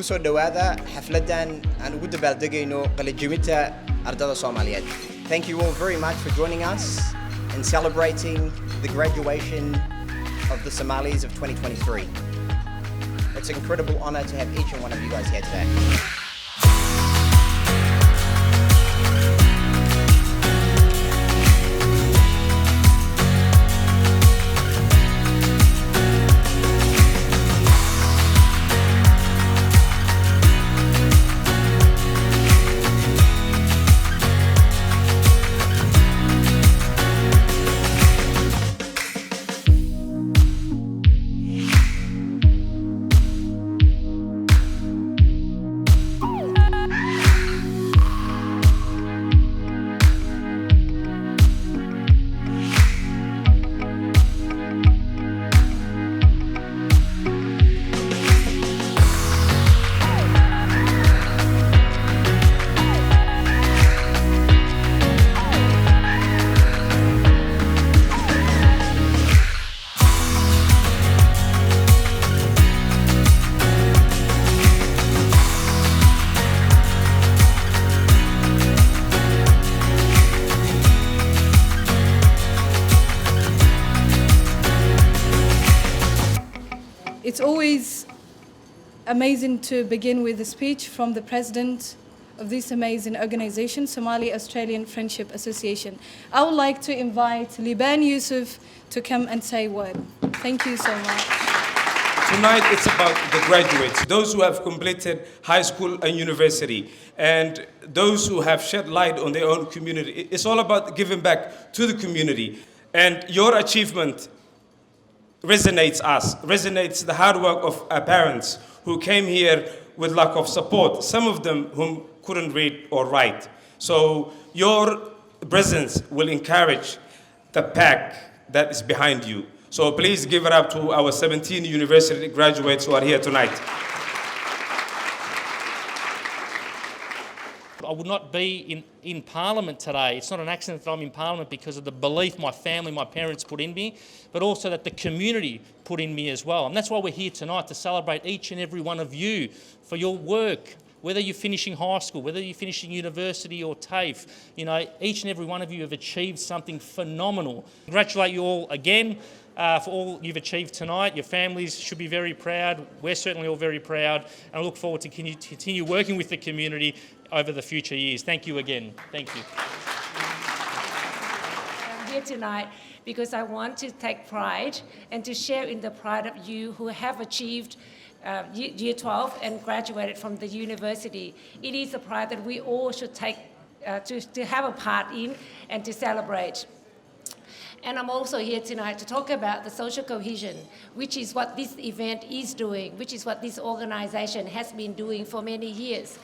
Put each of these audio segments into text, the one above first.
kusoo dhawaada xafladan aan ugu dabaaldegayno qalajimita ardada Soomaaliyeed. Thank you all very much for joining us in celebrating the graduation of the Somalis of 2023. It's an incredible honor to have each and one of you guys here today. It's always amazing to begin with a speech from the president of this amazing organization, Somali Australian Friendship Association. I would like to invite Liban Yusuf to come and say a word. Thank you so much. Tonight it's about the graduates, those who have completed high school and university, and those who have shed light on their own community. It's all about giving back to the community. And your achievement resonates the hard work of our parents who came here with lack of support, some of them whom couldn't read or write. So your presence will encourage the pack that is behind you. So please give it up to our 17 university graduates who are here tonight. I would not be in Parliament today. It's not an accident that I'm in Parliament because of the belief my family, my parents put in me, but also that the community put in me as well. And that's why we're here tonight, to celebrate each and every one of you for your work, whether you're finishing high school, whether you're finishing university or TAFE. You know, each and every one of you have achieved something phenomenal. Congratulate you all again for all you've achieved tonight. Your families should be very proud. We're certainly all very proud, and I look forward to continue working with the community over the future years. Thank you again. Thank you. I'm here tonight because I want to take pride and to share in the pride of you who have achieved Year 12 and graduated from the university. It is a pride that we all should take to have a part in and to celebrate. And I'm also here tonight to talk about the social cohesion, which is what this event is doing, which is what this organisation has been doing for many years.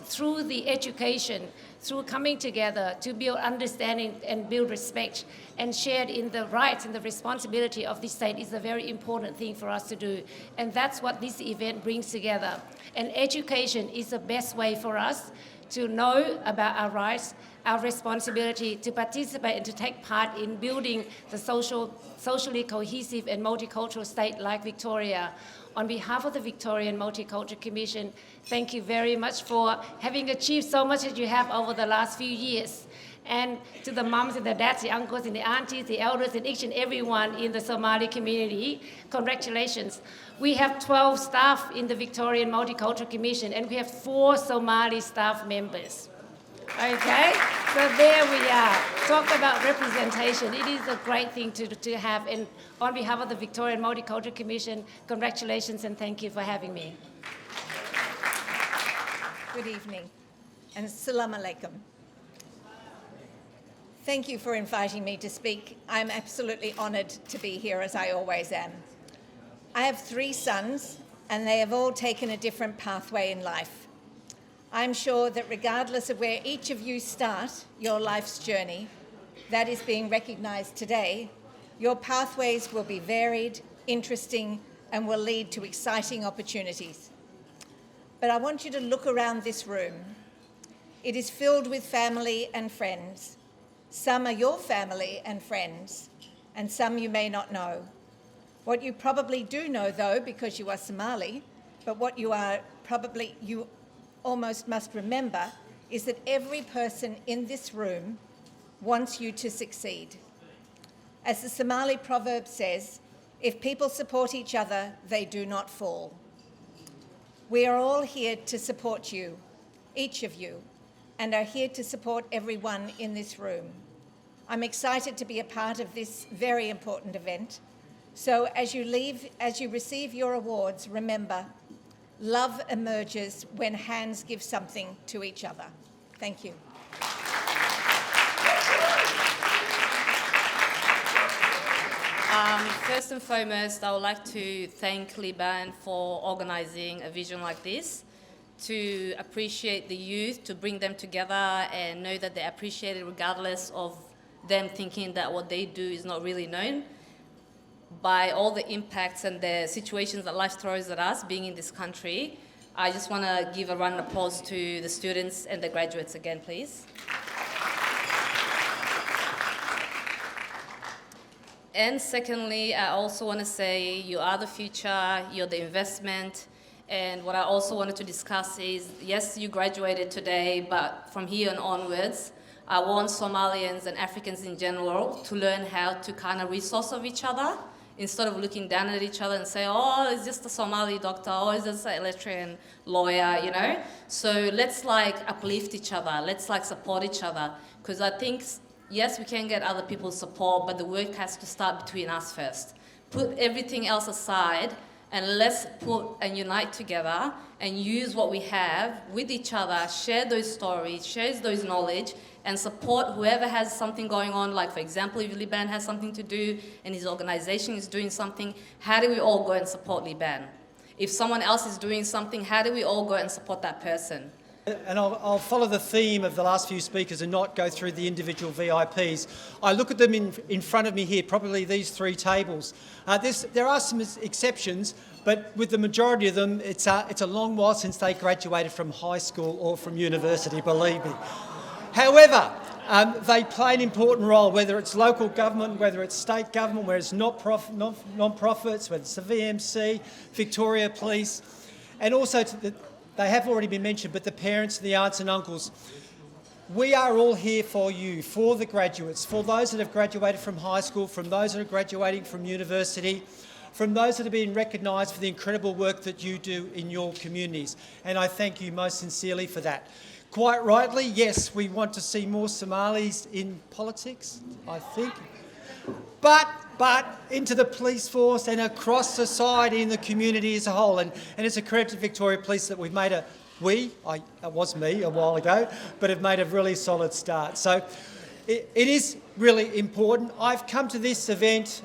Through the education, through coming together to build understanding and build respect and shared in the rights and the responsibility of this state is a very important thing for us to do. And that's what this event brings together. And education is the best way for us to know about our rights, our responsibility to participate and to take part in building the socially cohesive and multicultural state like Victoria. On behalf of the Victorian Multicultural Commission, thank you very much for having achieved so much that you have over the last few years. And to the mums and the dads, the uncles and the aunties, the elders, and each and everyone in the Somali community, congratulations. We have 12 staff in the Victorian Multicultural Commission, and we have 4 Somali staff members. Okay, so there we are. Talk about representation. It is a great thing to have. And on behalf of the Victorian Multicultural Commission, congratulations and thank you for having me. Good evening and Assalamu alaikum. Thank you for inviting me to speak. I'm absolutely honoured to be here, as I always am. I have 3 sons and they have all taken a different pathway in life. I'm sure that regardless of where each of you start your life's journey, that is being recognised today, your pathways will be varied, interesting, and will lead to exciting opportunities. But I want you to look around this room. It is filled with family and friends. Some are your family and friends, and some you may not know. What you probably do know, though, because you are Somali, but what you almost must remember is that every person in this room wants you to succeed. As the Somali proverb says, if people support each other, they do not fall. We are all here to support you, each of you, and are here to support everyone in this room. I'm excited to be a part of this very important event. So as you receive your awards, remember, love emerges when hands give something to each other. Thank you. First and foremost, I would like to thank Liban for organising a vision like this, to appreciate the youth, to bring them together and know that they're appreciated regardless of them thinking that what they do is not really known by all the impacts and the situations that life throws at us being in this country. I just want to give a round of applause to the students and the graduates again, please. And secondly, I also want to say you are the future, you're the investment. And what I also wanted to discuss is, yes, you graduated today, but from here on onwards, I want Somalians and Africans in general to learn how to kind of resource of each other instead of looking down at each other and say, oh, it's just a Somali doctor, or it's just an electrician lawyer, you know? So let's like uplift each other, let's like support each other, because I think, yes, we can get other people's support, but the work has to start between us first. Put everything else aside and let's put and unite together and use what we have with each other, share those stories, share those knowledge, and support whoever has something going on. Like, for example, if Liban has something to do and his organization is doing something, how do we all go and support Liban? If someone else is doing something, how do we all go and support that person? And I'll follow the theme of the last few speakers and not go through the individual VIPs. I look at them in front of me here, probably these three tables. There are some exceptions, but with the majority of them, it's a long while since they graduated from high school or from university, believe me. However, they play an important role, whether it's local government, whether it's state government, whether it's non-profits, whether it's the VMC, Victoria Police, and also they have already been mentioned, but the parents, the aunts and uncles. We are all here for you, for the graduates, for those that have graduated from high school, from those that are graduating from university, from those that are being recognised for the incredible work that you do in your communities. And I thank you most sincerely for that. Quite rightly, yes, we want to see more Somalis in politics, I think. But into the police force and across society and the community as a whole. And it's a credit to Victoria Police that we've made it was me a while ago, but have made a really solid start. So it is really important. I've come to this event,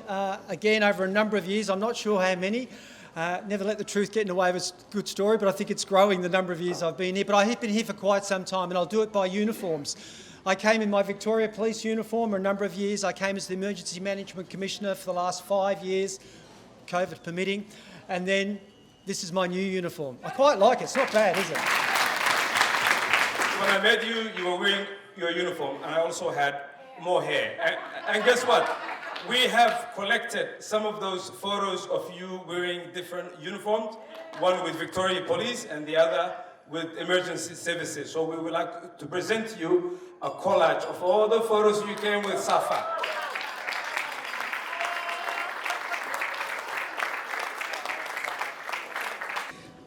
again, over a number of years. I'm not sure how many. Never let the truth get in the way of a good story, but I think it's growing the number of years I've been here. But I have been here for quite some time, and I'll do it by uniforms. I came in my Victoria Police uniform for a number of years. I came as the Emergency Management Commissioner for the last 5 years, COVID permitting, and then this is my new uniform. I quite like it. It's not bad, is it? When I met you, you were wearing your uniform, and I also had more hair. And guess what? We have collected some of those photos of you wearing different uniforms, one with Victoria Police and the other with emergency services. So we would like to present to you a collage of all the photos you came with SAFA.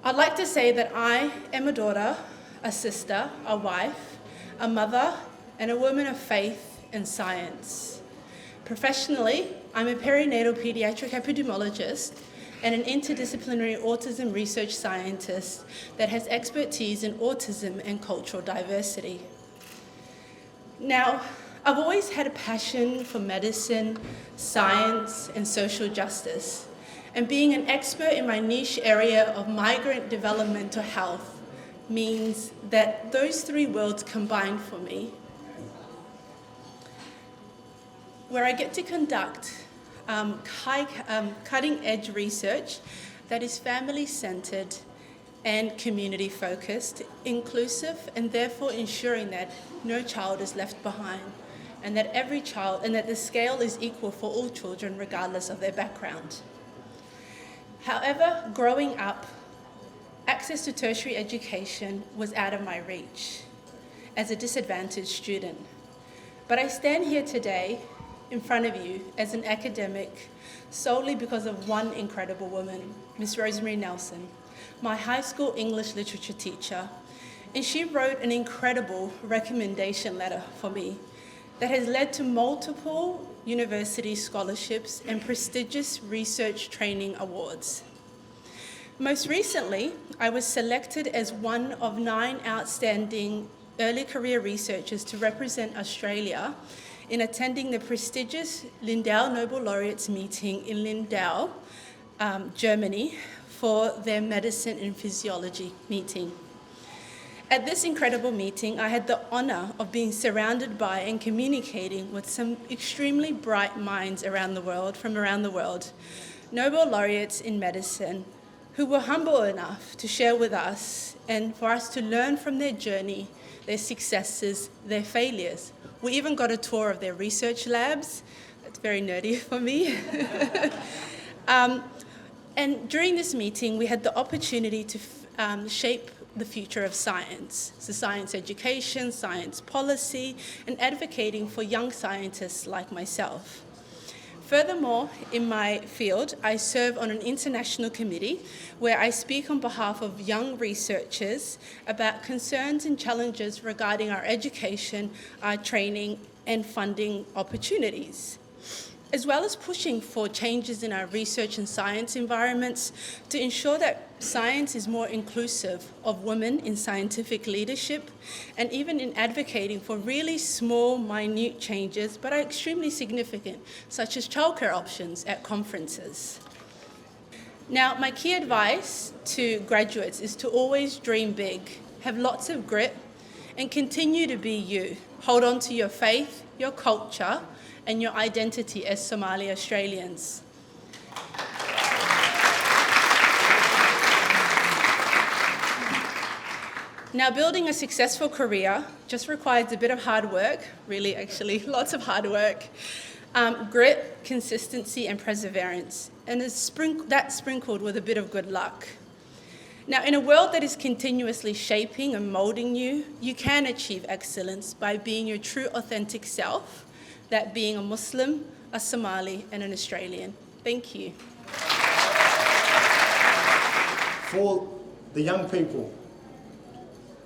I'd like to say that I am a daughter, a sister, a wife, a mother, and a woman of faith and science. Professionally, I'm a perinatal pediatric epidemiologist and an interdisciplinary autism research scientist that has expertise in autism and cultural diversity. Now, I've always had a passion for medicine, science, and social justice, and being an expert in my niche area of migrant developmental health means that those three worlds combine for me, where I get to conduct cutting-edge research that is family-centered and community-focused, inclusive, and therefore ensuring that no child is left behind, and that every child, and that the scale is equal for all children regardless of their background. However, growing up access to tertiary education was out of my reach as a disadvantaged student. But I stand here today in front of you as an academic solely because of one incredible woman, Miss Rosemary Nelson, my high school English literature teacher, and she wrote an incredible recommendation letter for me that has led to multiple university scholarships and prestigious research training awards. Most recently, I was selected as one of 9 outstanding early career researchers to represent Australia in attending the prestigious Lindau Nobel Laureates meeting in Lindau, Germany, for their medicine and physiology meeting. At this incredible meeting, I had the honor of being surrounded by and communicating with some extremely bright minds around the world, from around the world, Nobel laureates in medicine, who were humble enough to share with us and for us to learn from their journey, their successes, their failures. We even got a tour of their research labs. That's very nerdy for me. And during this meeting, we had the opportunity to shape the future of science, so science education, science policy, and advocating for young scientists like myself. Furthermore, in my field, I serve on an international committee where I speak on behalf of young researchers about concerns and challenges regarding our education, our training, and funding opportunities, as well as pushing for changes in our research and science environments to ensure that science is more inclusive of women in scientific leadership, and even in advocating for really small, minute changes, but are extremely significant, such as childcare options at conferences. Now, my key advice to graduates is to always dream big, have lots of grit, and continue to be you. Hold on to your faith, your culture, and your identity as Somali Australians. Now, building a successful career just requires a bit of hard work, really actually lots of hard work, grit, consistency and perseverance, and that sprinkled with a bit of good luck. Now, in a world that is continuously shaping and moulding you, you can achieve excellence by being your true authentic self, that being a Muslim, a Somali and an Australian. Thank you. For the young people,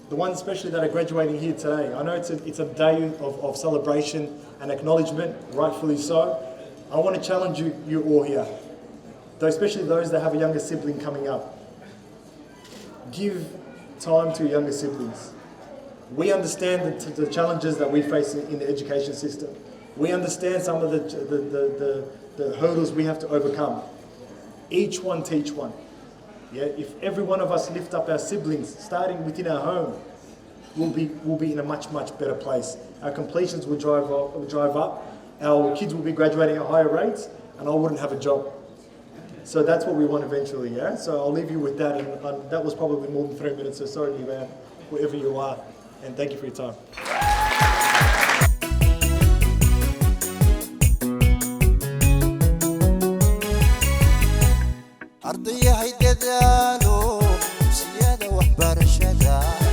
the ones especially that are graduating here today, I know it's a day of celebration and acknowledgement, rightfully so. I want to challenge you all here, though especially those that have a younger sibling coming up. Give time to your younger siblings. We understand the challenges that we face in the education system. We understand some of the hurdles we have to overcome. Each one teach one. Yeah, if every one of us lift up our siblings, starting within our home, we'll be in a much better place. Our completions will drive up. Our kids will be graduating at higher rates, and I wouldn't have a job. So that's what we want eventually. Yeah. So I'll leave you with that, and that was probably more than 3 minutes. So sorry, man, wherever you are, and thank you for your time. ardayahay dadaalo siyada waxbarashada